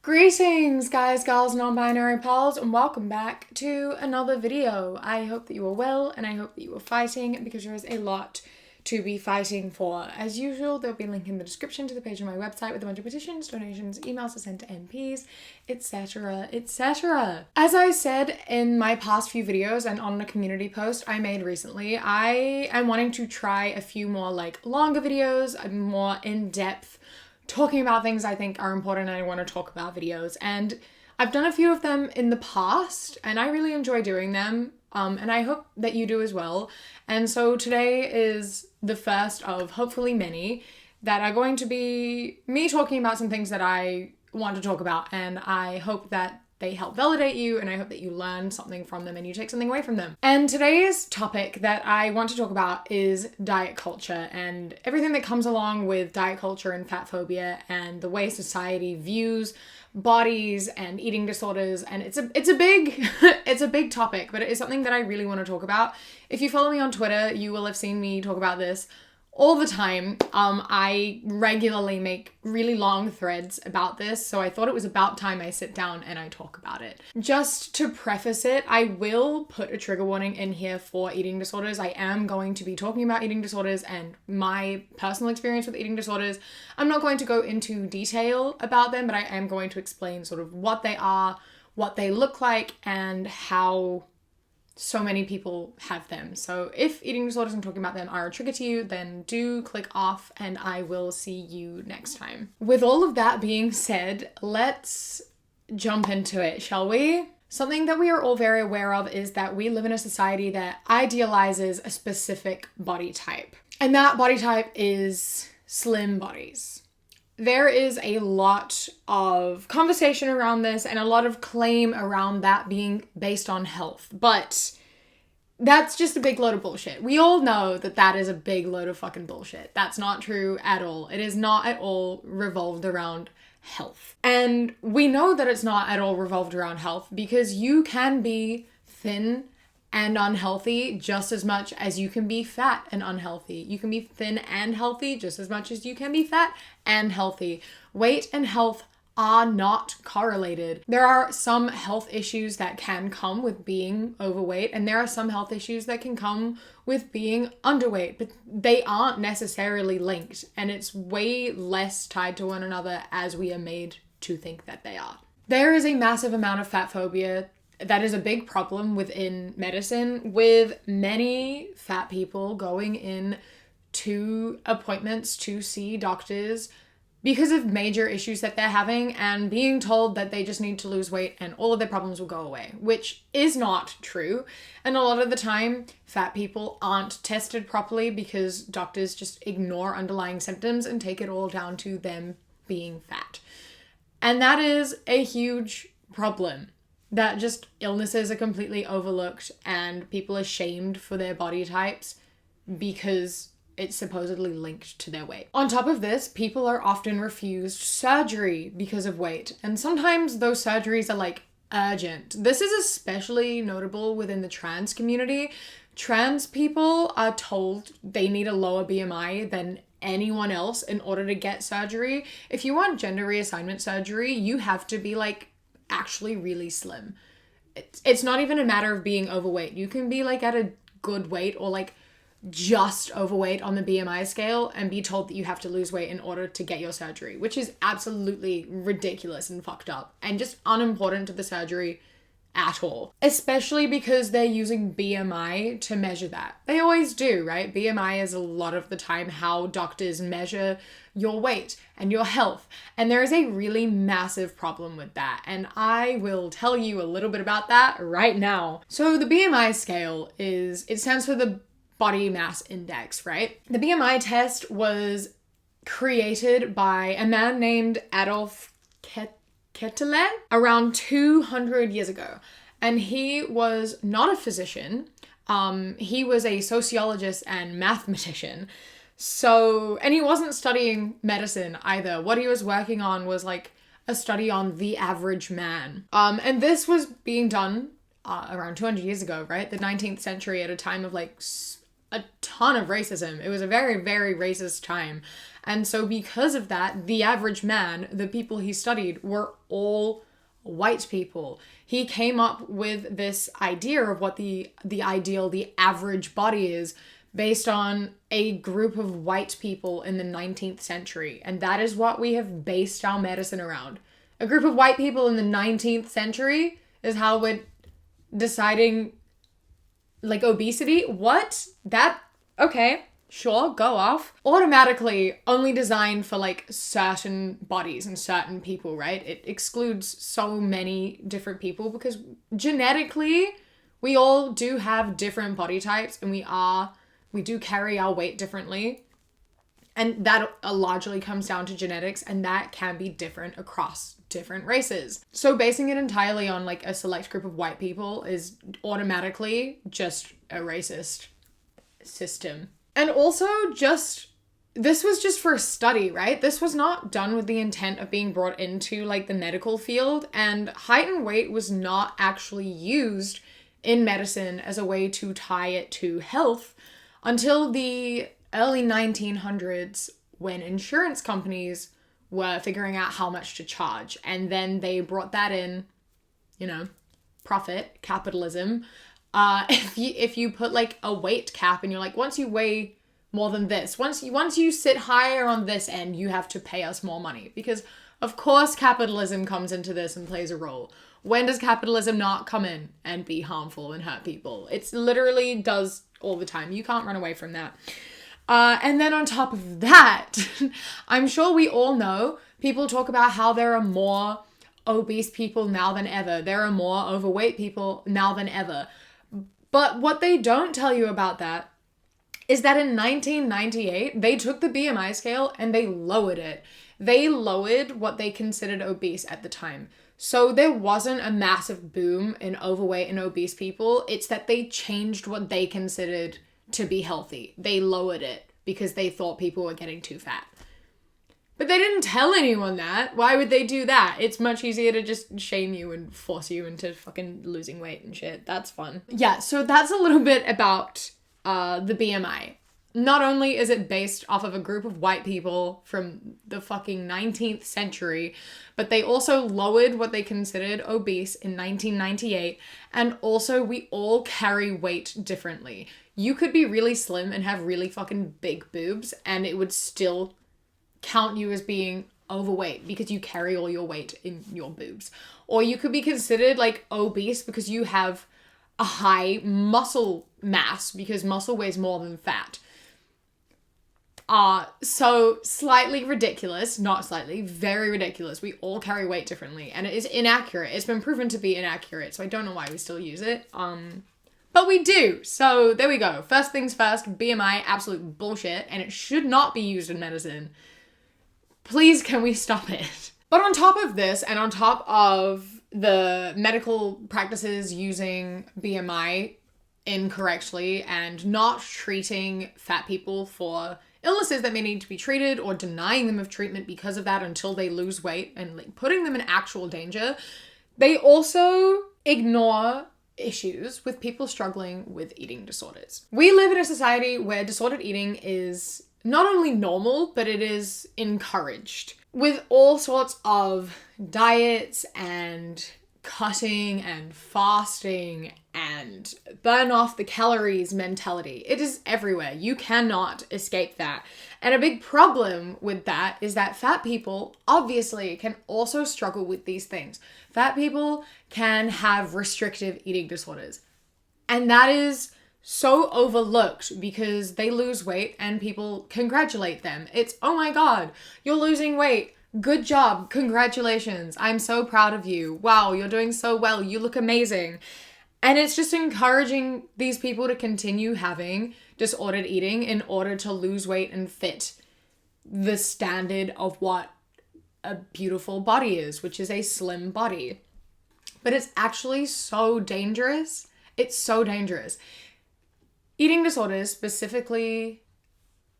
Greetings guys, gals, non-binary pals, and welcome back to another video. I hope that you are well and I hope that you are fighting because there is a lot to be fighting for. As usual, there'll be a link in the description to the page on my website with a bunch of petitions, donations, emails to send to MPs, etc, etc. As I said in my past few videos and on a community post I made recently, I am wanting to try a few more longer videos, more in-depth talking about things I think are important and I want to talk about videos. And I've done a few of them in the past and I really enjoy doing them. And I hope that you do as well. And so today is the first of hopefully many that are going to be me talking about some things that I want to talk about. And I hope that they help validate you and I hope that you learn something from them and you take something away from them. And today's topic that I want to talk about is diet culture and everything that comes along with diet culture and fat phobia and the way society views bodies and eating disorders. And it's a big it's a big topic, but it is something that I really want to talk about. If you follow me on Twitter, you will have seen me talk about this all the time. I regularly make really long threads about this, so I thought it was about time I sit down and I talk about it. Just to preface it, I will put a trigger warning in here for eating disorders. I am going to be talking about eating disorders and my personal experience with eating disorders. I'm not going to go into detail about them, but I am going to explain sort of what they are, what they look like, and how so many people have them. So if eating disorders and talking about them are a trigger to you, then do click off and I will see you next time. With all of that being said, let's jump into it, shall we? Something that we are all very aware of is that we live in a society that idealizes a specific body type. And that body type is slim bodies. There is a lot of conversation around this and a lot of claim around that being based on health, but that's just a big load of bullshit. We all know that that is a big load of fucking bullshit. That's not true at all. It is not at all revolved around health. And we know that it's not at all revolved around health because you can be thin and unhealthy just as much as you can be fat and unhealthy. You can be thin and healthy just as much as you can be fat and healthy. Weight and health are not correlated. There are some health issues that can come with being overweight, and there are some health issues that can come with being underweight, but they aren't necessarily linked, and it's way less tied to one another as we are made to think that they are. There is a massive amount of fat phobia that is a big problem within medicine, with many fat people going in to appointments to see doctors because of major issues that they're having and being told that they just need to lose weight and all of their problems will go away, which is not true. And a lot of the time, fat people aren't tested properly because doctors just ignore underlying symptoms and take it all down to them being fat. And that is a huge problem. That just illnesses are completely overlooked and people are shamed for their body types because it's supposedly linked to their weight. On top of this, people are often refused surgery because of weight. And sometimes those surgeries are urgent. This is especially notable within the trans community. Trans people are told they need a lower BMI than anyone else in order to get surgery. If you want gender reassignment surgery, you have to be actually really slim. It's not even a matter of being overweight. You can be at a good weight or just overweight on the BMI scale and be told that you have to lose weight in order to get your surgery, which is absolutely ridiculous and fucked up and just unimportant to the surgery at all. Especially because they're using BMI to measure that. They always do, right? BMI is a lot of the time how doctors measure your weight and your health. And there is a really massive problem with that. And I will tell you a little bit about that right now. So the BMI scale it stands for the body mass index, right? The BMI test was created by a man named Adolf Kettler around 200 years ago. And he was not a physician. He was a sociologist and mathematician. And he wasn't studying medicine either. What he was working on was a study on the average man. And this was being done around 200 years ago, right? The 19th century, at a time of a ton of racism. It was a very, very racist time. And so because of that, the average man, the people he studied, were all white people. He came up with this idea of what the ideal, the average body is, based on a group of white people in the 19th century. And that is what we have based our medicine around. A group of white people in the 19th century is how we're deciding, like, obesity? What? That? Okay, sure, go off. Automatically only designed for, like, certain bodies and certain people, right? It excludes so many different people because genetically we all do have different body types, and we do carry our weight differently. And that largely comes down to genetics, and that can be different across different races. So basing it entirely on, like, a select group of white people is automatically just a racist system. And also this was just for a study, right? This was not done with the intent of being brought into, like, the medical field, and height and weight was not actually used in medicine as a way to tie it to health until the early 1900s, when insurance companies were figuring out how much to charge. And then they brought that in, you know, profit, capitalism. If you put, like, a weight cap and you're like, once you weigh more than this, once you sit higher on this end, you have to pay us more money. Because of course capitalism comes into this and plays a role. When does capitalism not come in and be harmful and hurt people? It's literally does all the time. You can't run away from that. And then on top of that, I'm sure we all know people talk about how there are more obese people now than ever. There are more overweight people now than ever. But what they don't tell you about that is that in 1998, they took the BMI scale and they lowered it. They lowered what they considered obese at the time. So there wasn't a massive boom in overweight and obese people. It's that they changed what they considered to be healthy. They lowered it because they thought people were getting too fat. But they didn't tell anyone that. Why would they do that? It's much easier to just shame you and force you into fucking losing weight and shit. That's fun. Yeah, so that's a little bit about the BMI. Not only is it based off of a group of white people from the fucking 19th century, but they also lowered what they considered obese in 1998. And also we all carry weight differently. You could be really slim and have really fucking big boobs and it would still count you as being overweight because you carry all your weight in your boobs. Or you could be considered, like, obese because you have a high muscle mass because muscle weighs more than fat. So slightly ridiculous, not slightly, very ridiculous. We all carry weight differently and it is inaccurate. It's been proven to be inaccurate, so I don't know why we still use it. But we do. So there we go. First things first, BMI, absolute bullshit, and it should not be used in medicine. Please, can we stop it? But on top of this, and on top of the medical practices using BMI incorrectly and not treating fat people for illnesses that may need to be treated or denying them of treatment because of that until they lose weight and, like, putting them in actual danger, they also ignore issues with people struggling with eating disorders. We live in a society where disordered eating is not only normal, but it is encouraged with all sorts of diets and cutting and fasting and burn off the calories mentality. It is everywhere. You cannot escape that. And a big problem with that is that fat people obviously can also struggle with these things. Fat people can have restrictive eating disorders. And that is so overlooked because they lose weight and people congratulate them. It's, oh my God, you're losing weight. Good job. Congratulations. I'm so proud of you. Wow, you're doing so well. You look amazing. And it's just encouraging these people to continue having disordered eating in order to lose weight and fit the standard of what a beautiful body is, which is a slim body. But it's actually so dangerous. It's so dangerous. Eating disorders, specifically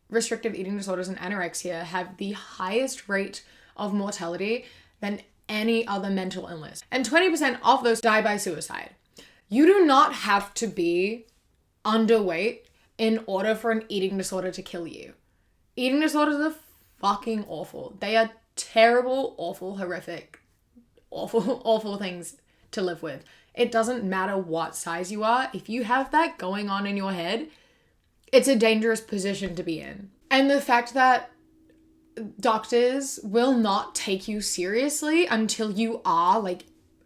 restrictive eating disorders and anorexia, have the highest rate of mortality than any other mental illness. And 20% of those die by suicide. You do not have to be underweight in order for an eating disorder to kill you. Eating disorders are fucking awful. They are terrible, awful, horrific, awful things to live with. It doesn't matter what size you are. If you have that going on in your head, it's a dangerous position to be in. And the fact that doctors will not take you seriously until you are like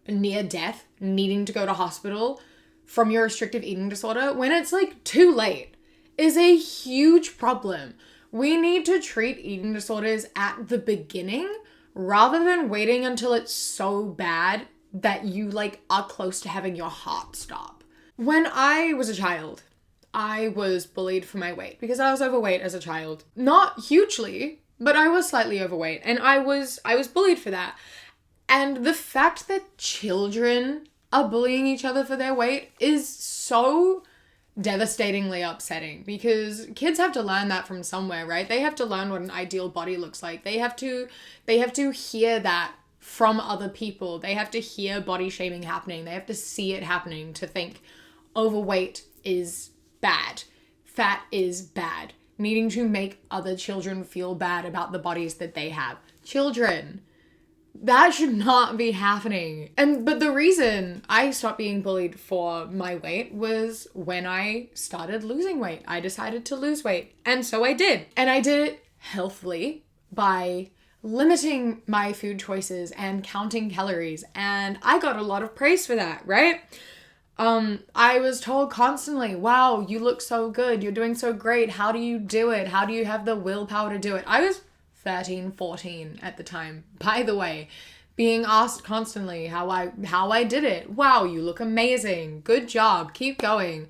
near death, needing to go to hospital from your restrictive eating disorder, when it's like too late, is a huge problem. We need to treat eating disorders at the beginning rather than waiting until it's so bad that you like are close to having your heart stop. When I was a child, I was bullied for my weight because I was overweight as a child. Not hugely, but I was slightly overweight, and I was bullied for that. And the fact that children are bullying each other for their weight is so devastatingly upsetting, because kids have to learn that from somewhere, right? They have to learn what an ideal body looks like. They have to hear that from other people. They have to hear body shaming happening. They have to see it happening to think overweight is bad. Fat is bad. Needing to make other children feel bad about the bodies that they have. Children. That should not be happening. But the reason I stopped being bullied for my weight was when I started losing weight. I decided to lose weight. And so I did. And I did it healthily by limiting my food choices and counting calories. And I got a lot of praise for that, right? I was told constantly, wow, you look so good. You're doing so great. How do you do it? How do you have the willpower to do it? I was 13, 14 at the time, by the way, being asked constantly how I did it. Wow, you look amazing. Good job. Keep going.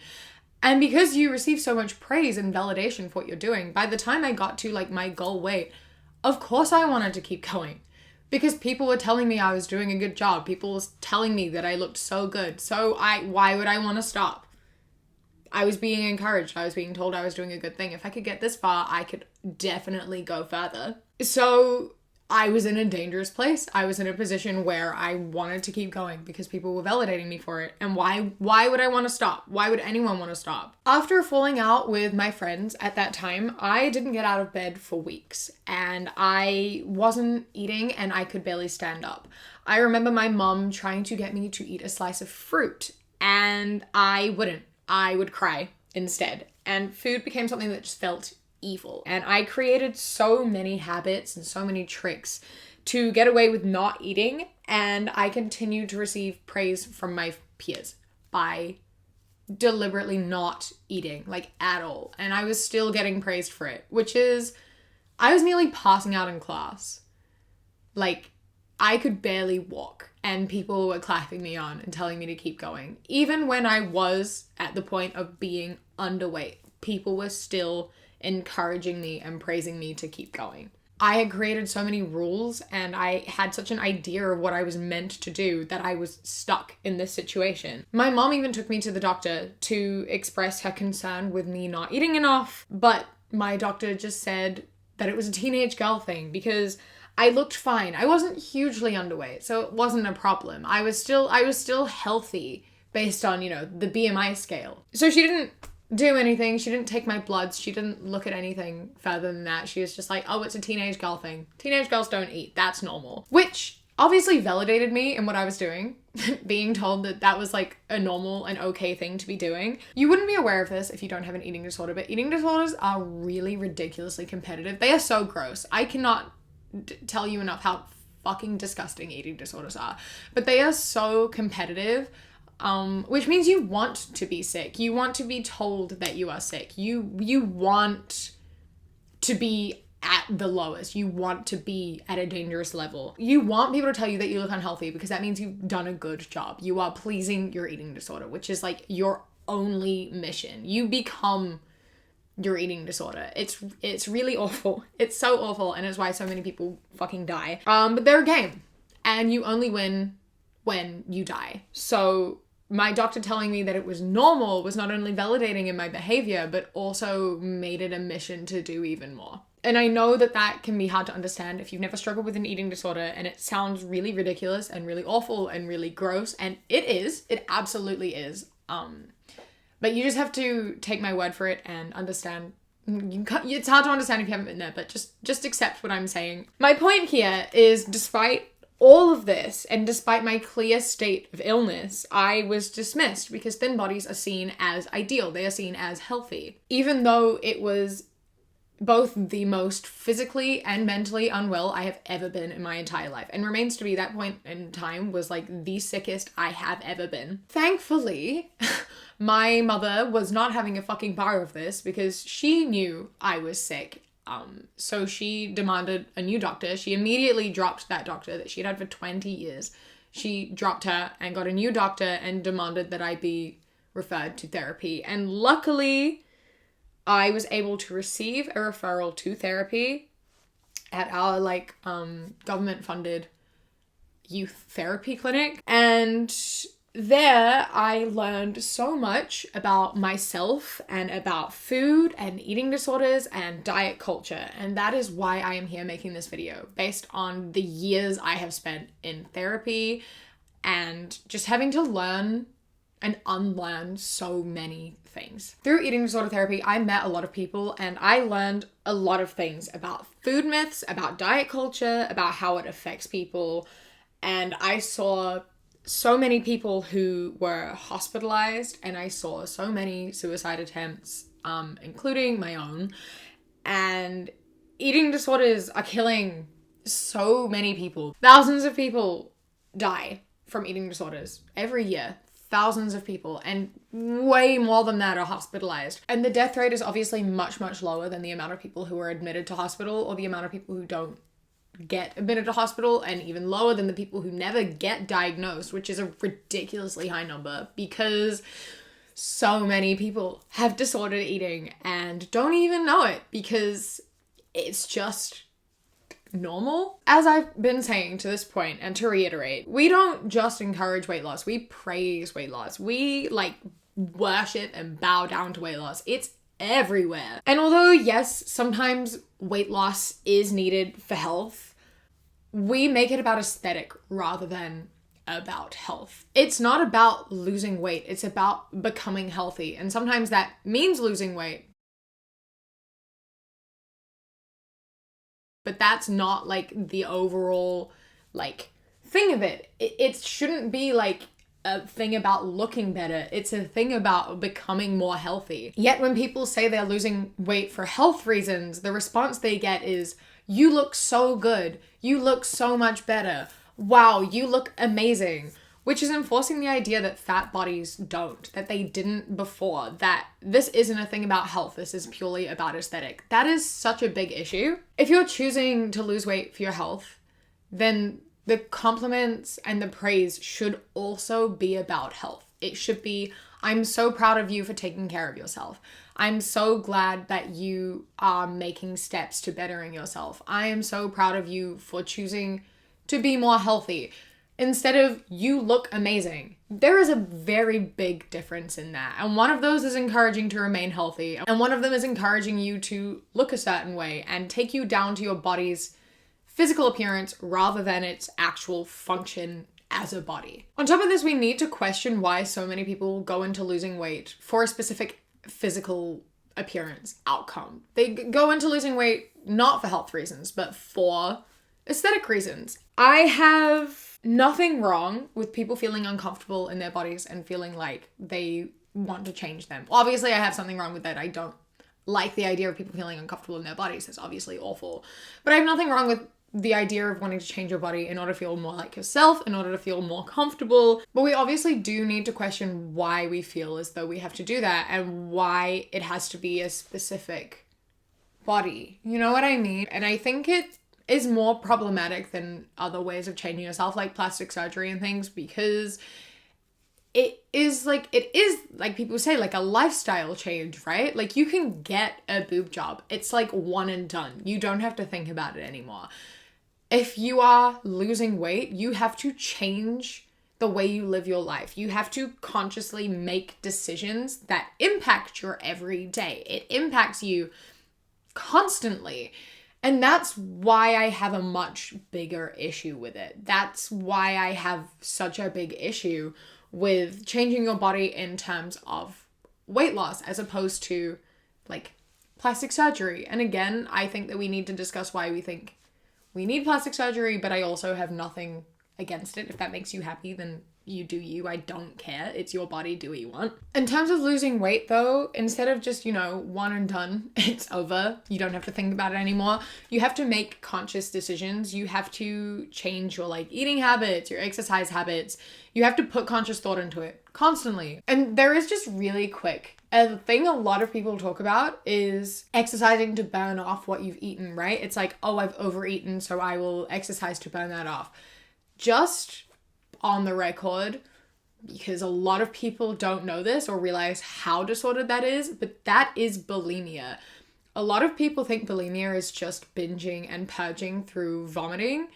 And because you receive so much praise and validation for what you're doing, by the time I got to like my goal weight, of course I wanted to keep going. Because people were telling me I was doing a good job. People were telling me that I looked so good. So why would I want to stop? I was being encouraged. I was being told I was doing a good thing. If I could get this far, I could definitely go further. So I was in a dangerous place. I was in a position where I wanted to keep going because people were validating me for it. And why would I want to stop? Why would anyone want to stop? After falling out with my friends at that time, I didn't get out of bed for weeks, and I wasn't eating, and I could barely stand up. I remember my mom trying to get me to eat a slice of fruit, and I wouldn't. I would cry instead. And food became something that just felt evil. And I created so many habits and so many tricks to get away with not eating. And I continued to receive praise from my peers by deliberately not eating, like at all. And I was still getting praised for it, which is, I was nearly passing out in class. Like, I could barely walk, and people were clapping me on and telling me to keep going. Even when I was at the point of being underweight, people were still encouraging me and praising me to keep going. I had created so many rules, and I had such an idea of what I was meant to do that I was stuck in this situation. My mom even took me to the doctor to express her concern with me not eating enough, but my doctor just said that it was a teenage girl thing because I looked fine. I wasn't hugely underweight, so it wasn't a problem. I was still healthy based on, the BMI scale. So she didn't do anything. She didn't take my bloods. She didn't look at anything further than that. She was just like, oh, it's a teenage girl thing. Teenage girls don't eat. That's normal. Which obviously validated me in what I was doing, being told that that was like a normal and okay thing to be doing. You wouldn't be aware of this if you don't have an eating disorder, but eating disorders are really ridiculously competitive. They are so gross. I cannot tell you enough how fucking disgusting eating disorders are. But they are so competitive, which means you want to be sick. You want to be told that you are sick. You want to be at the lowest. You want to be at a dangerous level. You want people to tell you that you look unhealthy because that means you've done a good job. You are pleasing your eating disorder, which is like your only mission. You become your eating disorder. It's really awful. It's so awful, and it's why so many people fucking die. But they're a game, and you only win when you die. So my doctor telling me that it was normal was not only validating in my behavior, but also made it a mission to do even more. And I know that that can be hard to understand if you've never struggled with an eating disorder, and it sounds really ridiculous and really awful and really gross, and it is. It absolutely is. But you just have to take my word for it and understand. It's hard to understand if you haven't been there, but just accept what I'm saying. My point here is, despite all of this, and despite my clear state of illness, I was dismissed because thin bodies are seen as ideal. They are seen as healthy. Even though it was both the most physically and mentally unwell I have ever been in my entire life, and remains to be. That point in time was like the sickest I have ever been. Thankfully, my mother was not having a fucking bar of this because she knew I was sick. So she demanded a new doctor. She immediately dropped that doctor that she'd had for 20 years. She dropped her and got a new doctor and demanded that I be referred to therapy. And luckily, I was able to receive a referral to therapy at our government-funded youth therapy clinic. And there I learned so much about myself and about food and eating disorders and diet culture. And that is why I am here making this video, based on the years I have spent in therapy and just having to learn and unlearn so many things. Through eating disorder therapy, I met a lot of people and I learned a lot of things about food myths, about diet culture, about how it affects people. And I saw so many people who were hospitalized, and I saw so many suicide attempts, including my own. And eating disorders are killing so many people. Thousands of people die from eating disorders every year. Thousands of people, and way more than that are hospitalized. And the death rate is obviously much, much lower than the amount of people who are admitted to hospital, or the amount of people who don't get admitted to hospital, and even lower than the people who never get diagnosed, which is a ridiculously high number because so many people have disordered eating and don't even know it because it's just normal. As I've been saying to this point, and to reiterate, we don't just encourage weight loss, we praise weight loss. We worship and bow down to weight loss. It's everywhere. And although yes, sometimes weight loss is needed for health, we make it about aesthetic rather than about health. It's not about losing weight, it's about becoming healthy. And sometimes that means losing weight. But that's not the overall thing of it. It shouldn't be a thing about looking better. It's a thing about becoming more healthy. Yet when people say they're losing weight for health reasons, the response they get is, "You look so good. You look so much better. Wow, you look amazing." Which is enforcing the idea that fat bodies don't, that they didn't before, that this isn't a thing about health, this is purely about aesthetic. That is such a big issue. If you're choosing to lose weight for your health, then the compliments and the praise should also be about health. It should be, "I'm so proud of you for taking care of yourself. I'm so glad that you are making steps to bettering yourself. I am so proud of you for choosing to be more healthy." Instead of, "You look amazing." There is a very big difference in that. And one of those is encouraging to remain healthy. And one of them is encouraging you to look a certain way and take you down to your body's physical appearance rather than its actual function as a body. On top of this, we need to question why so many people go into losing weight for a specific physical appearance outcome. They go into losing weight not for health reasons, but for aesthetic reasons. I have nothing wrong with people feeling uncomfortable in their bodies and feeling like they want to change them. Obviously, I have something wrong with that. I don't like the idea of people feeling uncomfortable in their bodies. It's obviously awful. But I have nothing wrong with the idea of wanting to change your body in order to feel more like yourself, in order to feel more comfortable. But we obviously do need to question why we feel as though we have to do that and why it has to be a specific body. You know what I mean? And I think it is more problematic than other ways of changing yourself, like plastic surgery and things, because it is like people say, a lifestyle change, right? You can get a boob job. It's one and done. You don't have to think about it anymore. If you are losing weight, you have to change the way you live your life. You have to consciously make decisions that impact your everyday. It impacts you constantly. And that's why I have a much bigger issue with it. That's why I have such a big issue with changing your body in terms of weight loss as opposed to like plastic surgery. And again, I think that we need to discuss why we think we need plastic surgery, but I also have nothing against it. If that makes you happy, then you do you. I don't care. It's your body. Do what you want. In terms of losing weight though, instead of just, one and done, it's over. You don't have to think about it anymore. You have to make conscious decisions. You have to change your eating habits, your exercise habits. You have to put conscious thought into it constantly. And there is just really quick. A thing a lot of people talk about is exercising to burn off what you've eaten, right? It's like, oh, I've overeaten, so I will exercise to burn that off. Just on the record, because a lot of people don't know this or realize how disordered that is, but that is bulimia. A lot of people think bulimia is just binging and purging through vomiting,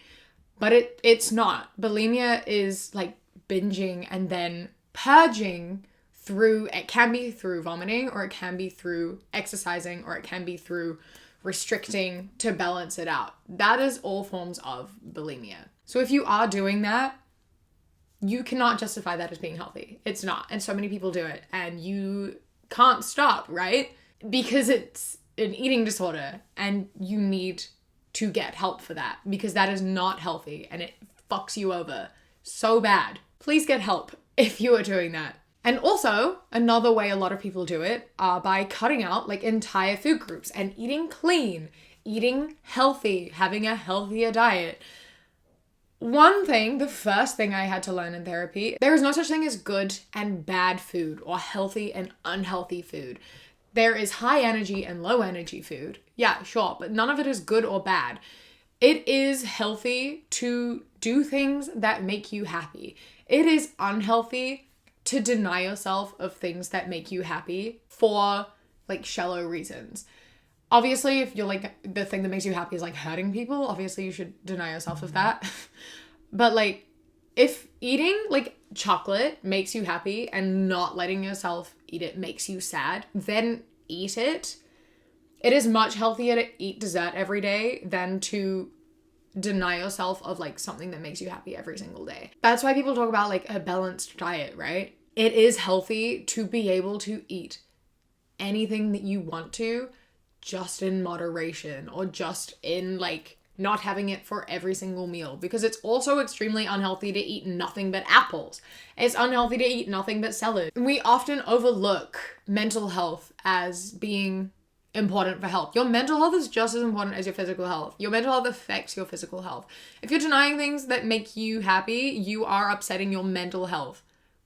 but it's not. Bulimia is like binging and then purging through, it can be through vomiting, or it can be through exercising, or it can be through restricting to balance it out. That is all forms of bulimia. So if you are doing that, you cannot justify that as being healthy. It's not. And so many people do it, and you can't stop, right? Because it's an eating disorder and you need to get help for that, because that is not healthy and it fucks you over so bad. Please get help if you are doing that. And also, another way a lot of people do it are by cutting out entire food groups and eating clean, eating healthy, having a healthier diet. One thing, the first thing I had to learn in therapy, there is no such thing as good and bad food or healthy and unhealthy food. There is high energy and low energy food. Yeah, sure, but none of it is good or bad. It is healthy to do things that make you happy. It is unhealthy to deny yourself of things that make you happy for shallow reasons. Obviously, if you're the thing that makes you happy is hurting people, obviously you should deny yourself of that. But if eating chocolate makes you happy and not letting yourself eat it makes you sad, then eat it. It is much healthier to eat dessert every day than to deny yourself of something that makes you happy every single day. That's why people talk about a balanced diet, right? It is healthy to be able to eat anything that you want to, just in moderation, or just in not having it for every single meal, because it's also extremely unhealthy to eat nothing but apples. It's unhealthy to eat nothing but salad. We often overlook mental health as being important for health. Your mental health is just as important as your physical health. Your mental health affects your physical health. If you're denying things that make you happy, you are upsetting your mental health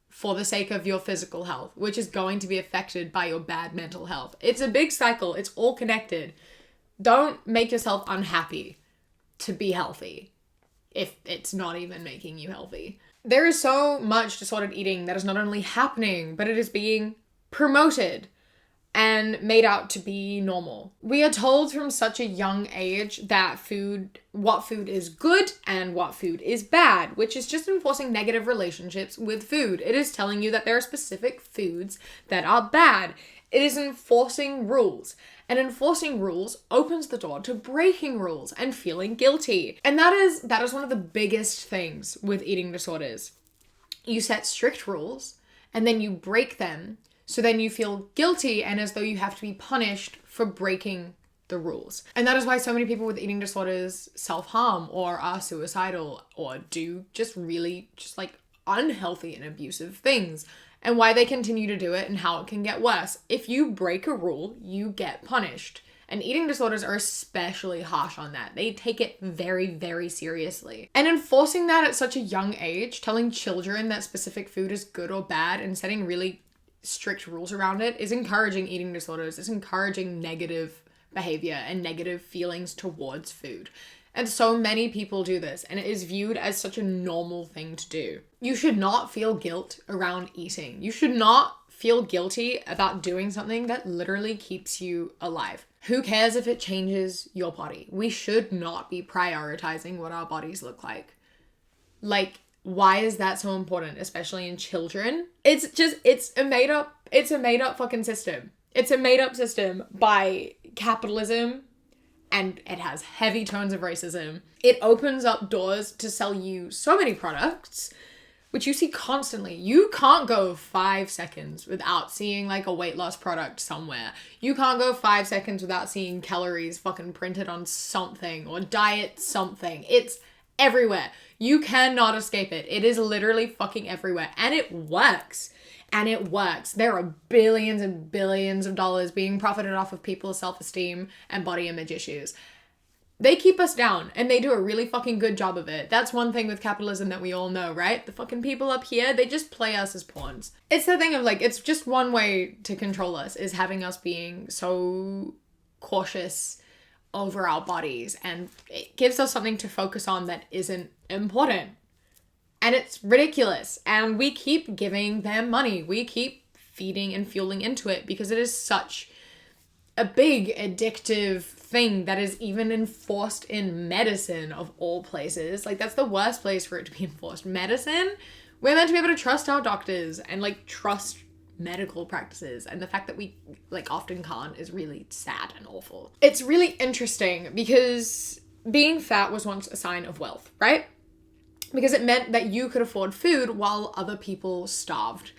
for the sake of your physical health, which is going to be affected by your bad mental health. It's a big cycle. It's all connected. Don't make yourself unhappy to be healthy if it's not even making you healthy. There is so much disordered eating that is not only happening, but it is being promoted and made out to be normal. We are told from such a young age that what food is good and what food is bad, which is just enforcing negative relationships with food. It is telling you that there are specific foods that are bad. It is enforcing rules. And enforcing rules opens the door to breaking rules and feeling guilty. And that is one of the biggest things with eating disorders. You set strict rules and then you break them. So then you feel guilty and as though you have to be punished for breaking the rules. And that is why so many people with eating disorders self-harm or are suicidal or do just really unhealthy and abusive things, and why they continue to do it and how it can get worse. If you break a rule, you get punished. And eating disorders are especially harsh on that. They take it very, very seriously. And enforcing that at such a young age, telling children that specific food is good or bad and setting really strict rules around it is encouraging eating disorders. It's encouraging negative behavior and negative feelings towards food. And so many people do this, and it is viewed as such a normal thing to do. You should not feel guilt around eating. You should not feel guilty about doing something that literally keeps you alive. Who cares if it changes your body? We should not be prioritizing what our bodies look like. Why is that so important, especially in children? It's a made up fucking system. It's a made up system by capitalism, and it has heavy tones of racism. It opens up doors to sell you so many products which you see constantly. You can't go 5 seconds without seeing like a weight loss product somewhere. You can't go 5 seconds without seeing calories fucking printed on something or diet something. It's everywhere. You cannot escape it. It is literally fucking everywhere. And it works. And it works. There are billions and billions of dollars being profited off of people's self-esteem and body image issues. They keep us down and they do a really fucking good job of it. That's one thing with capitalism that we all know, right? The fucking people up here, they just play us as pawns. It's the thing of like, it's just one way to control us, is having us being so cautious over our bodies, and it gives us something to focus on that isn't important. And it's ridiculous. And we keep giving them money. We keep feeding and fueling into it because it is such a big addictive thing that is even enforced in medicine of all places. Like, that's the worst place for it to be enforced. Medicine, we're meant to be able to trust our doctors and like trust medical practices, and the fact that we like often can't is really sad and awful. It's really interesting because being fat was once a sign of wealth, right? Because it meant that you could afford food while other people starved.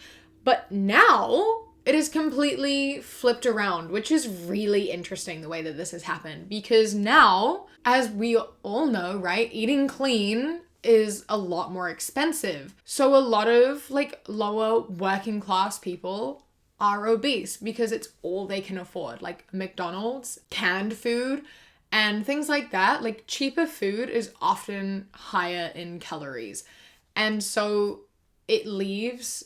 But now it is completely flipped around, which is really interesting the way that this has happened. Because now, as we all know, right, eating clean is a lot more expensive. So a lot of like lower working class people are obese because it's all they can afford. Like McDonald's, canned food, and things like that. Like, cheaper food is often higher in calories. And so it leaves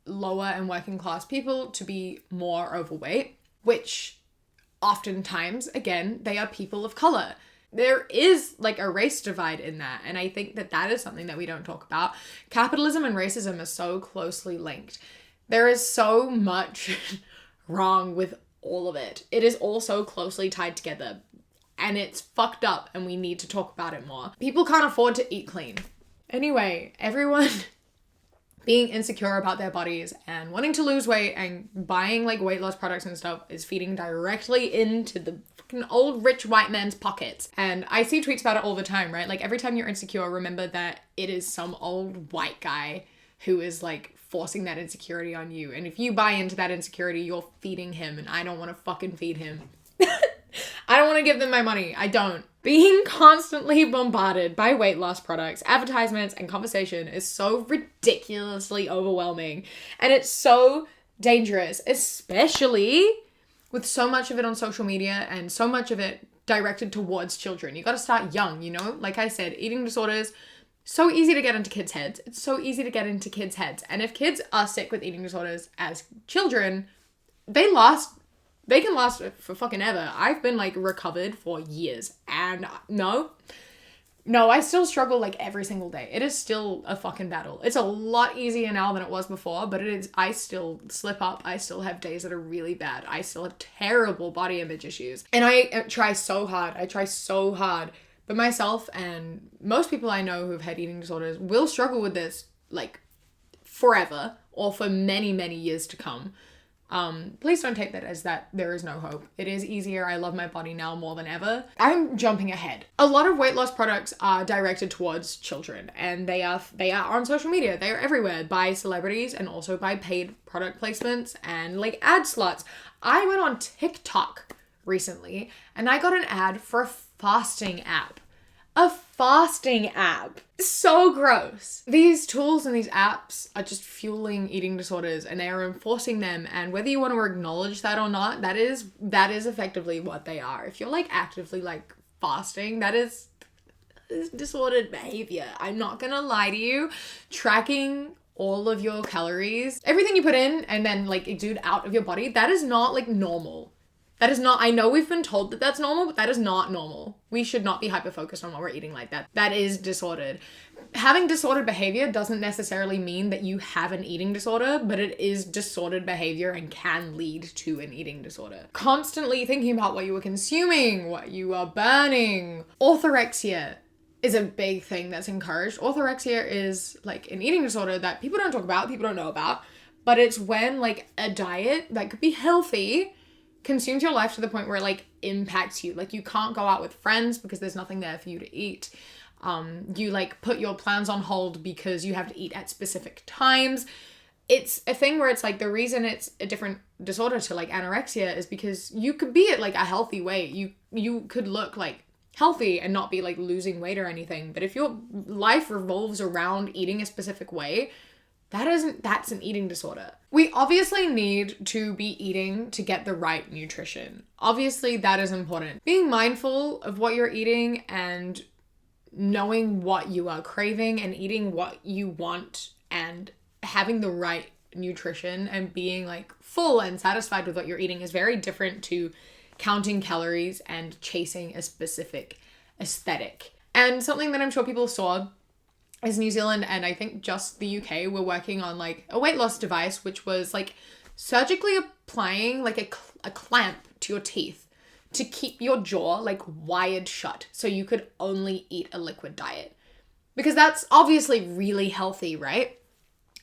lower and working class people to be more overweight, which oftentimes, again, they are people of color. There is like a race divide in that. And I think that that is something that we don't talk about. Capitalism and racism are so closely linked. There is so much wrong with all of it. It is all so closely tied together. And it's fucked up and we need to talk about it more. People can't afford to eat clean. Anyway, everyone being insecure about their bodies and wanting to lose weight and buying like weight loss products and stuff is feeding directly into the fucking old rich white man's pockets. And I see tweets about it all the time, right? Like, every time you're insecure, remember that it is some old white guy who is like forcing that insecurity on you. And if you buy into that insecurity, you're feeding him, and I don't want to fucking feed him. I don't want to give them my money. I don't. Being constantly bombarded by weight loss products, advertisements, and conversation is so ridiculously overwhelming. And it's so dangerous, especially with so much of it on social media and so much of it directed towards children. You got to start young, you know? Like I said, eating disorders, so easy to get into kids' heads. It's so easy to get into kids' heads. And if kids are sick with eating disorders as children, they can last for fucking ever. I've been like recovered for years, and no, I still struggle like every single day. It is still a fucking battle. It's a lot easier now than it was before, but I still slip up. I still have days that are really bad. I still have terrible body image issues, and I try so hard. But myself and most people I know who've had eating disorders will struggle with this like forever or for many, many years to come. Please don't take that as that there is no hope. It is easier. I love my body now more than ever. I'm jumping ahead. A lot of weight loss products are directed towards children, and they are on social media. They are everywhere, by celebrities and also by paid product placements and like ad slots. I went on TikTok recently and I got an ad for a fasting app. A fasting app. So gross. These tools and these apps are just fueling eating disorders, and they are enforcing them. And whether you want to acknowledge that or not, that is effectively what they are. If you're like actively like fasting, that is disordered behavior. I'm not gonna lie to you. Tracking all of your calories, everything you put in and then like exude out of your body, that is not like normal. That is not, I know we've been told that that's normal, but that is not normal. We should not be hyper-focused on what we're eating like that. That is disordered. Having disordered behavior doesn't necessarily mean that you have an eating disorder, but it is disordered behavior and can lead to an eating disorder. Constantly thinking about what you are consuming, what you are burning. Orthorexia is a big thing that's encouraged. Orthorexia is like an eating disorder that people don't talk about, people don't know about, but it's when like a diet that could be healthy consumes your life to the point where it like impacts you. Like, you can't go out with friends because there's nothing there for you to eat. You like put your plans on hold because you have to eat at specific times. It's a thing where it's like the reason it's a different disorder to like anorexia is because you could be at like a healthy weight. You could look like healthy and not be like losing weight or anything. But if your life revolves around eating a specific way, that's an eating disorder. We obviously need to be eating to get the right nutrition. Obviously that is important. Being mindful of what you're eating and knowing what you are craving and eating what you want and having the right nutrition and being like full and satisfied with what you're eating is very different to counting calories and chasing a specific aesthetic. And something that I'm sure people saw is New Zealand and I think just the UK were working on like a weight loss device, which was like surgically applying like a clamp to your teeth to keep your jaw like wired shut so you could only eat a liquid diet. Because that's obviously really healthy, right?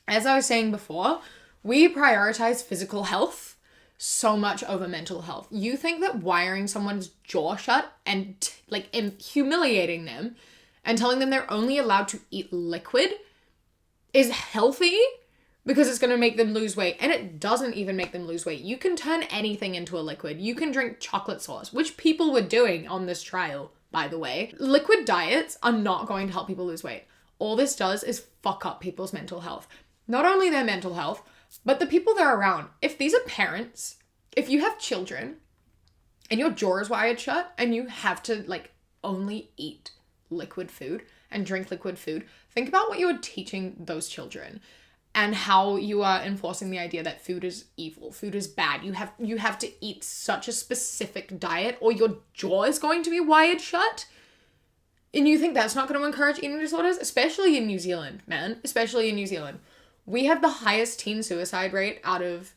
As I was saying before, we prioritize physical health so much over mental health. You think that wiring someone's jaw shut and humiliating them and telling them they're only allowed to eat liquid is healthy because it's going to make them lose weight. And it doesn't even make them lose weight. You can turn anything into a liquid. You can drink chocolate sauce, which people were doing on this trial, by the way. Liquid diets are not going to help people lose weight. All this does is fuck up people's mental health. Not only their mental health, but the people they're around. If these are parents, if you have children and your jaw is wired shut and you have to like only eat liquid food and drink liquid food, think about what you are teaching those children and how you are enforcing the idea that food is evil, food is bad. You have to eat such a specific diet or your jaw is going to be wired shut. And you think that's not going to encourage eating disorders? Especially in New Zealand, man. Especially in New Zealand. We have the highest teen suicide rate out of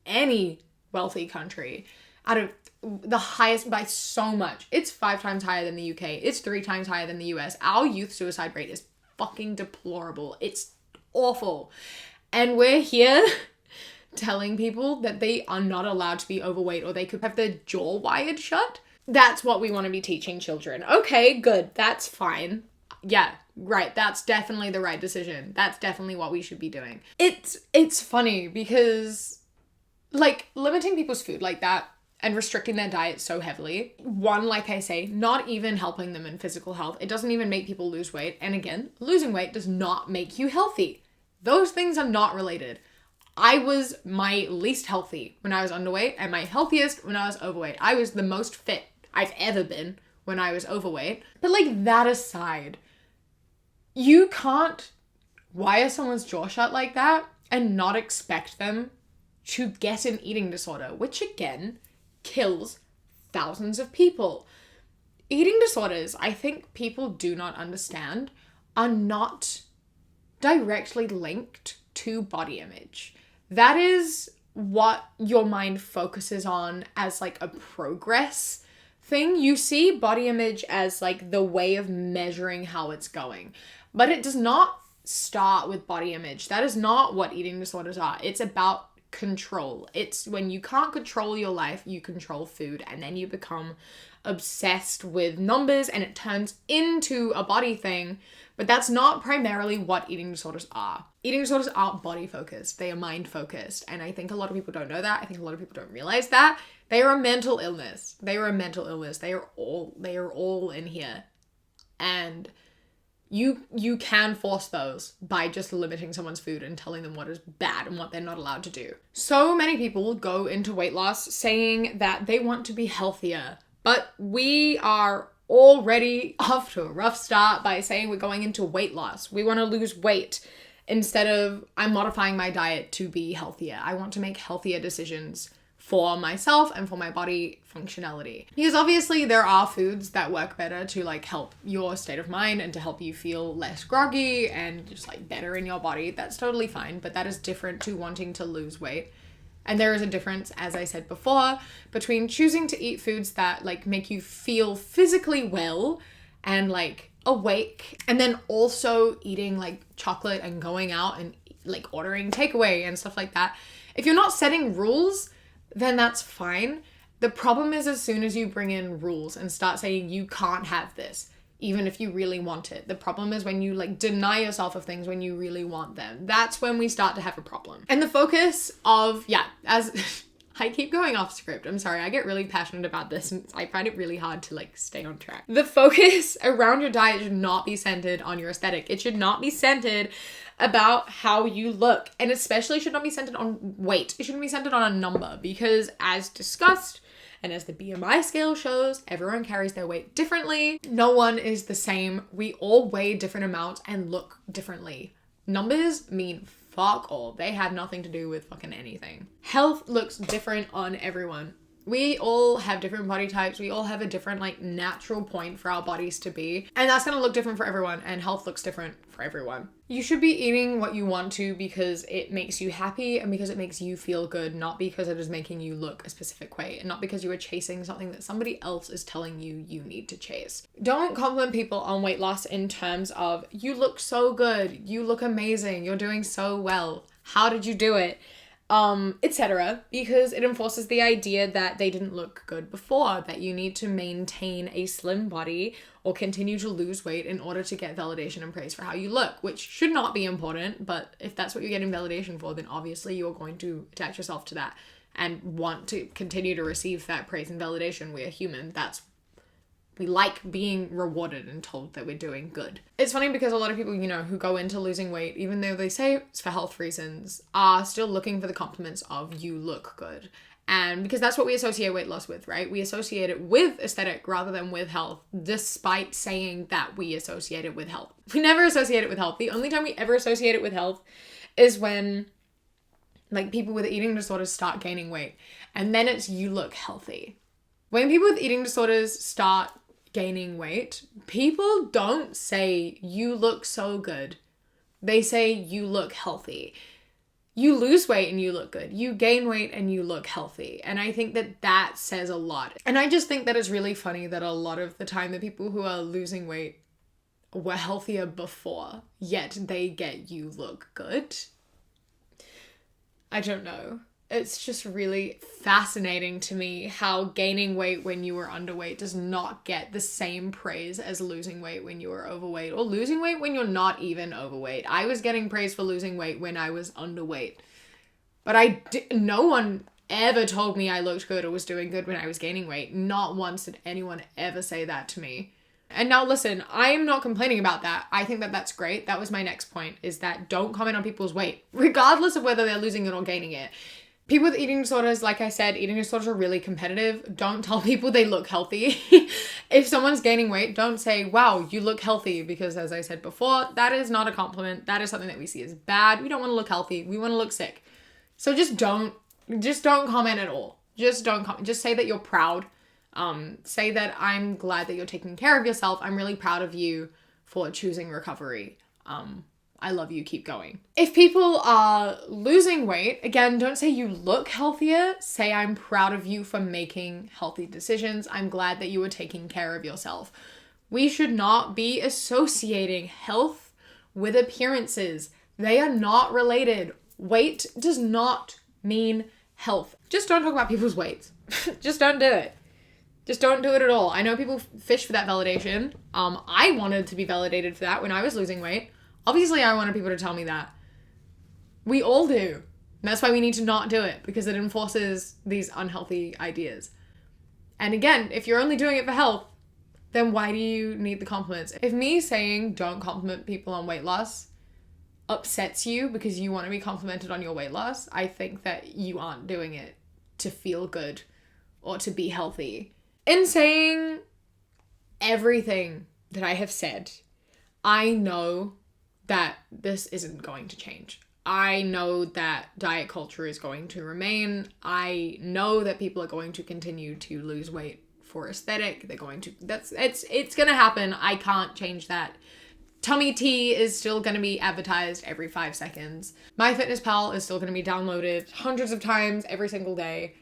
any wealthy country. Out of the highest by so much. It's 5 times higher than the UK. It's 3 times higher than the US. Our youth suicide rate is fucking deplorable. It's awful. And we're here telling people that they are not allowed to be overweight or they could have their jaw wired shut. That's what we want to be teaching children. Okay, good. That's fine. Yeah, right. That's definitely the right decision. That's definitely what we should be doing. It's funny because like limiting people's food like that and restricting their diet so heavily, one, like I say, not even helping them in physical health. It doesn't even make people lose weight. And again, losing weight does not make you healthy. Those things are not related. I was my least healthy when I was underweight and my healthiest when I was overweight. I was the most fit I've ever been when I was overweight. But like that aside, you can't wire someone's jaw shut like that and not expect them to get an eating disorder, which again kills thousands of people. Eating disorders, I think people do not understand, are not directly linked to body image. That is what your mind focuses on as like a progress thing. You see body image as like the way of measuring how it's going, but it does not start with body image. That is not what eating disorders are. It's about control. It's when you can't control your life, you control food, and then you become obsessed with numbers and it turns into a body thing. But that's not primarily what eating disorders are. Eating disorders aren't body focused, they are mind focused. And I think a lot of people don't know that. I think a lot of people don't realize that. They are a mental illness. They are a mental illness. They are all in here. And you can force those by just limiting someone's food and telling them what is bad and what they're not allowed to do. So many people go into weight loss saying that they want to be healthier, but we are already off to a rough start by saying we're going into weight loss. We want to lose weight instead of I'm modifying my diet to be healthier. I want to make healthier decisions for myself and for my body functionality. Because obviously there are foods that work better to like help your state of mind and to help you feel less groggy and just like better in your body. That's totally fine, but that is different to wanting to lose weight. And there is a difference, as I said before, between choosing to eat foods that like make you feel physically well and like awake, and then also eating like chocolate and going out and like ordering takeaway and stuff like that. If you're not setting rules, then that's fine. The problem is as soon as you bring in rules and start saying you can't have this, even if you really want it. The problem is when you like deny yourself of things when you really want them. That's when we start to have a problem. And the focus of, as I keep going off script. I'm sorry. I get really passionate about this and I find it really hard to like stay on track. The focus around your diet should not be centered on your aesthetic. It should not be centered about how you look, and especially should not be centered on weight. It shouldn't be centered on a number, because as discussed, and as the BMI scale shows, everyone carries their weight differently. No one is the same. We all weigh different amounts and look differently. Numbers mean fuck all. They have nothing to do with fucking anything. Health looks different on everyone. We all have different body types. We all have a different like natural point for our bodies to be. And that's going to look different for everyone, and health looks different for everyone. You should be eating what you want to because it makes you happy and because it makes you feel good, not because it is making you look a specific way, and not because you are chasing something that somebody else is telling you you need to chase. Don't compliment people on weight loss in terms of, you look so good, you look amazing, you're doing so well, how did you do it? Etc., because it enforces the idea that they didn't look good before, that you need to maintain a slim body or continue to lose weight in order to get validation and praise for how you look, which should not be important, but if that's what you're getting validation for, then obviously you're going to attach yourself to that and want to continue to receive that praise and validation. We are human. We like being rewarded and told that we're doing good. It's funny because a lot of people, who go into losing weight, even though they say it's for health reasons, are still looking for the compliments of you look good. And because that's what we associate weight loss with, right? We associate it with aesthetic rather than with health, despite saying that we associate it with health. We never associate it with health. The only time we ever associate it with health is when like people with eating disorders start gaining weight. And then it's you look healthy. When people with eating disorders start gaining weight, people don't say you look so good. They say you look healthy. You lose weight and you look good. You gain weight and you look healthy. And I think that says a lot. And I just think that it's really funny that a lot of the time the people who are losing weight were healthier before, yet they get you look good. I don't know. It's just really fascinating to me how gaining weight when you were underweight does not get the same praise as losing weight when you were overweight, or losing weight when you're not even overweight. I was getting praise for losing weight when I was underweight, but no one ever told me I looked good or was doing good when I was gaining weight. Not once did anyone ever say that to me. And now listen, I'm not complaining about that. I think that that's great. That was my next point, is that don't comment on people's weight, regardless of whether they're losing it or gaining it. People with eating disorders, like I said, eating disorders are really competitive. Don't tell people they look healthy. If someone's gaining weight, don't say, wow, you look healthy, because as I said before, that is not a compliment. That is something that we see as bad. We don't want to look healthy. We want to look sick. So just don't comment at all. Just don't comment. Just say that you're proud. Say that I'm glad that you're taking care of yourself. I'm really proud of you for choosing recovery. I love you, keep going. If people are losing weight, again, don't say you look healthier. Say I'm proud of you for making healthy decisions. I'm glad that you were taking care of yourself. We should not be associating health with appearances. They are not related. Weight does not mean health. Just don't talk about people's weights. Just don't do it. Just don't do it at all. I know people fish for that validation. I wanted to be validated for that when I was losing weight. Obviously, I wanted people to tell me that. We all do. And that's why we need to not do it, because it enforces these unhealthy ideas. And again, if you're only doing it for health, then why do you need the compliments? If me saying don't compliment people on weight loss upsets you because you want to be complimented on your weight loss, I think that you aren't doing it to feel good or to be healthy. In saying everything that I have said, I know that this isn't going to change. I know that diet culture is going to remain. I know that people are going to continue to lose weight for aesthetic. It's going to happen. I can't change that. Tummy tea is still going to be advertised every 5 seconds. MyFitnessPal is still going to be downloaded hundreds of times every single day.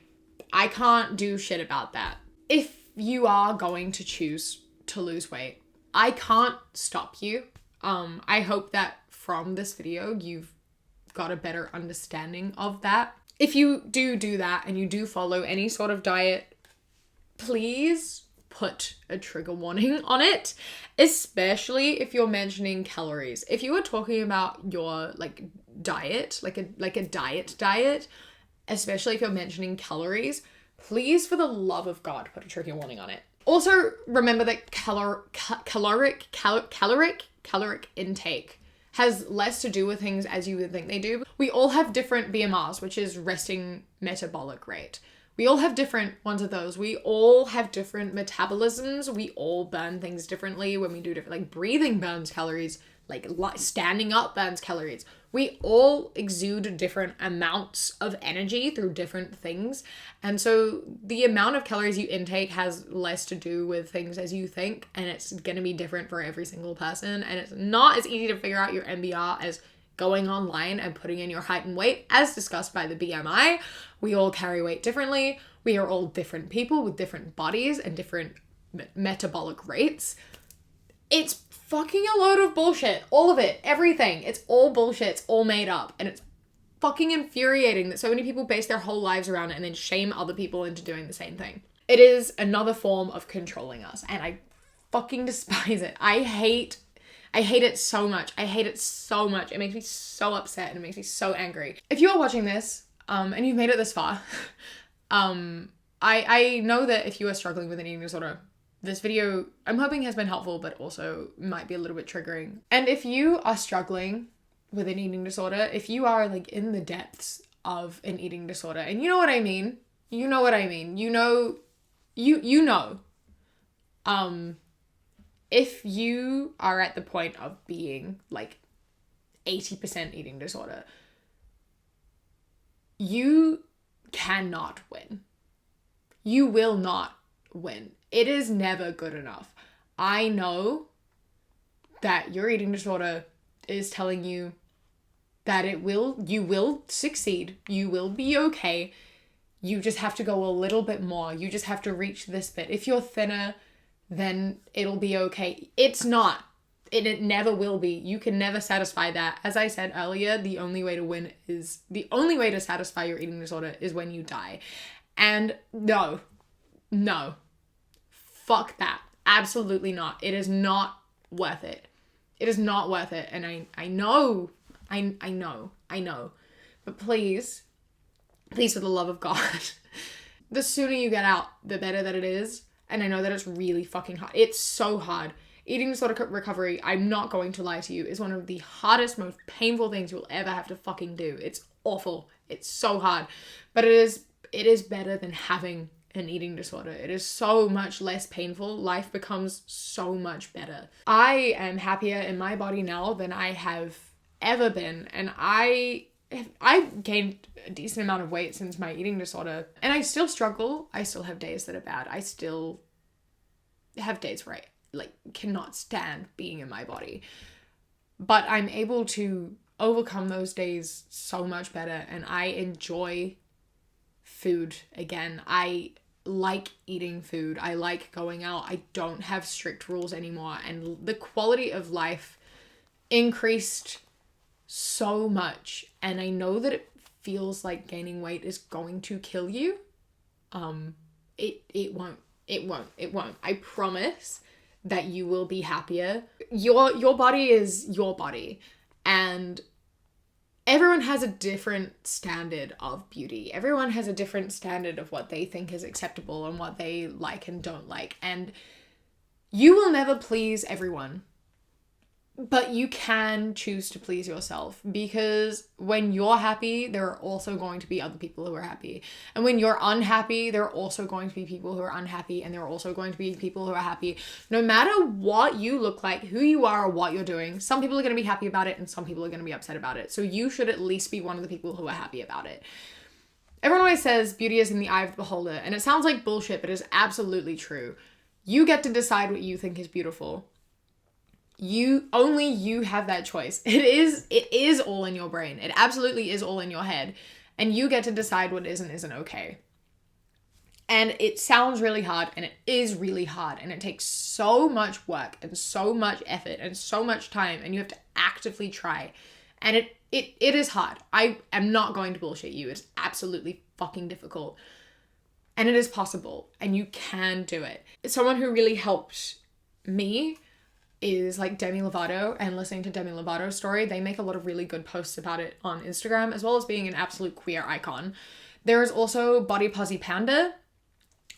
I can't do shit about that. If you are going to choose to lose weight, I can't stop you. I hope that from this video, you've got a better understanding of that. If you do that and you do follow any sort of diet, please put a trigger warning on it, especially if you're mentioning calories. If you were talking about your like diet, like a diet, especially if you're mentioning calories, please, for the love of God, put a trigger warning on it. Also, remember that caloric intake has less to do with things as you would think they do. We all have different BMRs, which is resting metabolic rate. We all have different ones of those. We all have different metabolisms. We all burn things differently when we do different, like breathing burns calories, like standing up burns calories. We all exude different amounts of energy through different things. And so the amount of calories you intake has less to do with things as you think, and it's going to be different for every single person. And it's not as easy to figure out your MBR as going online and putting in your height and weight, as discussed by the BMI. We all carry weight differently. We are all different people with different bodies and different metabolic rates. It's fucking a load of bullshit. All of it. Everything. It's all bullshit. It's all made up. And it's fucking infuriating that so many people base their whole lives around it and then shame other people into doing the same thing. It is another form of controlling us, and I fucking despise it. I hate it so much. I hate it so much. It makes me so upset and it makes me so angry. If you are watching this, and you've made it this far, I know that if you are struggling with an eating disorder, this video, I'm hoping, has been helpful, but also might be a little bit triggering. And if you are struggling with an eating disorder, if you are like in the depths of an eating disorder, and you know what I mean, if you are at the point of being like 80% eating disorder, you cannot win. You will not win. It is never good enough. I know that your eating disorder is telling you that you will succeed. You will be okay. You just have to go a little bit more. You just have to reach this bit. If you're thinner, then it'll be okay. It's not. It never will be. You can never satisfy that. As I said earlier, the only way to satisfy your eating disorder is when you die. And no. Fuck that. Absolutely not. It is not worth it. It is not worth it. And I know. But please, for the love of God, the sooner you get out, the better that it is. And I know that it's really fucking hard. It's so hard. Eating disorder recovery, I'm not going to lie to you, is one of the hardest, most painful things you'll ever have to fucking do. It's awful. It's so hard. But it is better than having an eating disorder. It is so much less painful. Life becomes so much better. I am happier in my body now than I have ever been. And I gained a decent amount of weight since my eating disorder. And I still struggle. I still have days that are bad. I still have days where I cannot stand being in my body. But I'm able to overcome those days so much better. And I enjoy food again. I like eating food. I like going out. I don't have strict rules anymore. And the quality of life increased so much. And I know that it feels like gaining weight is going to kill you. It won't. I promise that you will be happier. Your body is your body. And everyone has a different standard of beauty. Everyone has a different standard of what they think is acceptable and what they like and don't like. And you will never please everyone. But you can choose to please yourself, because when you're happy, there are also going to be other people who are happy. And when you're unhappy, there are also going to be people who are unhappy, and there are also going to be people who are happy. No matter what you look like, who you are, or what you're doing, some people are going to be happy about it and some people are going to be upset about it. So you should at least be one of the people who are happy about it. Everyone always says beauty is in the eye of the beholder, and it sounds like bullshit, but it's absolutely true. You get to decide what you think is beautiful. You have that choice. It is all in your brain. It absolutely is all in your head. And you get to decide what is and isn't okay. And it sounds really hard, and it is really hard, and it takes so much work and so much effort and so much time, and you have to actively try. And it is hard. I am not going to bullshit you. It's absolutely fucking difficult. And it is possible, and you can do it. Someone who really helped me is like Demi Lovato, and listening to Demi Lovato's story. They make a lot of really good posts about it on Instagram, as well as being an absolute queer icon. There is also Body Positive Panda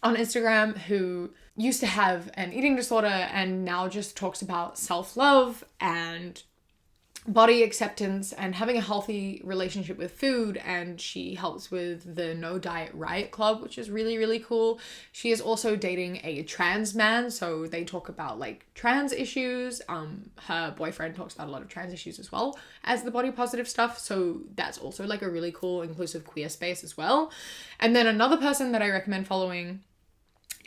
on Instagram, who used to have an eating disorder and now just talks about self-love and body acceptance and having a healthy relationship with food. And she helps with the No Diet Riot Club, which is really, really cool. She is also dating a trans man, so they talk about like trans issues. Her boyfriend talks about a lot of trans issues as well as the body positive stuff, so that's also like a really cool inclusive queer space as well. And then another person that I recommend following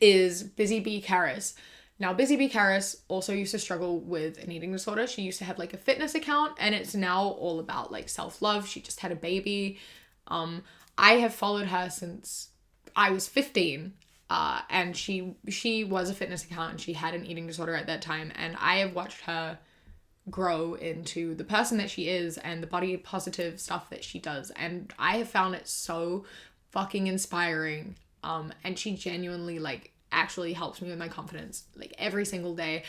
is Busy Bee Karis. Now, Busy Bee Karis also used to struggle with an eating disorder. She used to have like a fitness account, and it's now all about like self-love. She just had a baby. I have followed her since I was 15, and she was a fitness account, and she had an eating disorder at that time, and I have watched her grow into the person that she is and the body positive stuff that she does, and I have found it so fucking inspiring. And she genuinely like actually helps me with my confidence like every single day.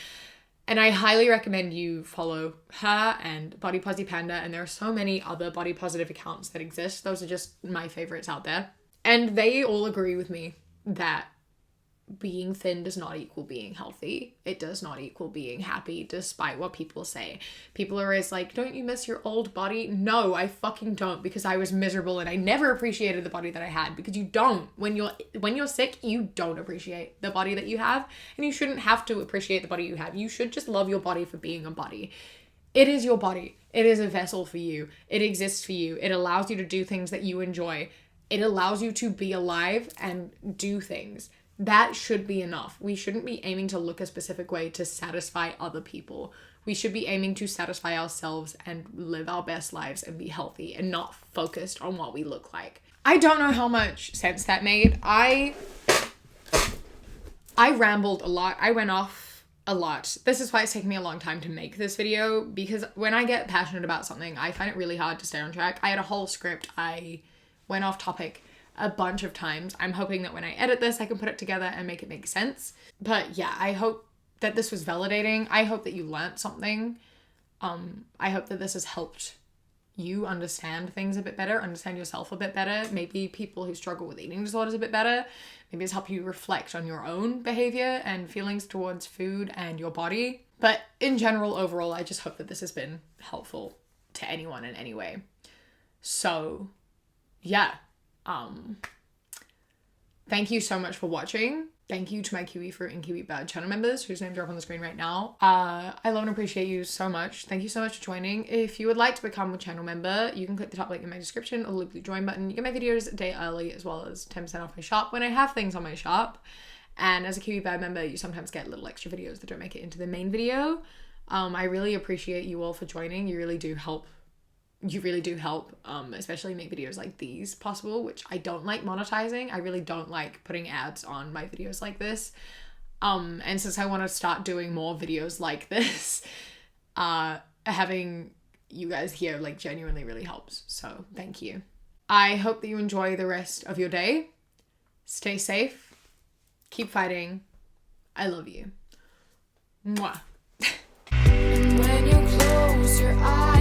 And I highly recommend you follow her and Body Positive Panda, and there are so many other body positive accounts that exist. Those are just my favorites out there. And they all agree with me that being thin does not equal being healthy. It does not equal being happy, despite what people say. People are always like, don't you miss your old body? No, I fucking don't, because I was miserable and I never appreciated the body that I had, because you don't. When you're sick, you don't appreciate the body that you have, and you shouldn't have to appreciate the body you have. You should just love your body for being a body. It is your body. It is a vessel for you. It exists for you. It allows you to do things that you enjoy. It allows you to be alive and do things. That should be enough. We shouldn't be aiming to look a specific way to satisfy other people. We should be aiming to satisfy ourselves and live our best lives and be healthy and not focused on what we look like. I don't know how much sense that made. I rambled a lot. I went off a lot. This is why it's taken me a long time to make this video, because when I get passionate about something, I find it really hard to stay on track. I had a whole script. I went off topic a bunch of times. I'm hoping that when I edit this, I can put it together and make it make sense. But yeah, I hope that this was validating. I hope that you learnt something. I hope that this has helped you understand things a bit better, understand yourself a bit better. Maybe people who struggle with eating disorders a bit better. Maybe it's helped you reflect on your own behavior and feelings towards food and your body. But in general, overall, I just hope that this has been helpful to anyone in any way. So yeah. Thank you so much for watching. Thank you to my Kiwi Fruit and Kiwi Bird channel members whose names are up on the screen right now. I love and appreciate you so much. Thank you so much for joining. If you would like to become a channel member, you can click the top link in my description or the blue join button. You get my videos a day early, as well as 10% off my shop when I have things on my shop. And as a Kiwi Bird member, you sometimes get little extra videos that don't make it into the main video. I really appreciate you all for joining. You really do help. Especially make videos like these possible, which I don't like monetizing. I really don't like putting ads on my videos like this. And since I want to start doing more videos like this, having you guys here like genuinely really helps. So thank you. I hope that you enjoy the rest of your day. Stay safe. Keep fighting. I love you. Mwah. And when you close your eyes,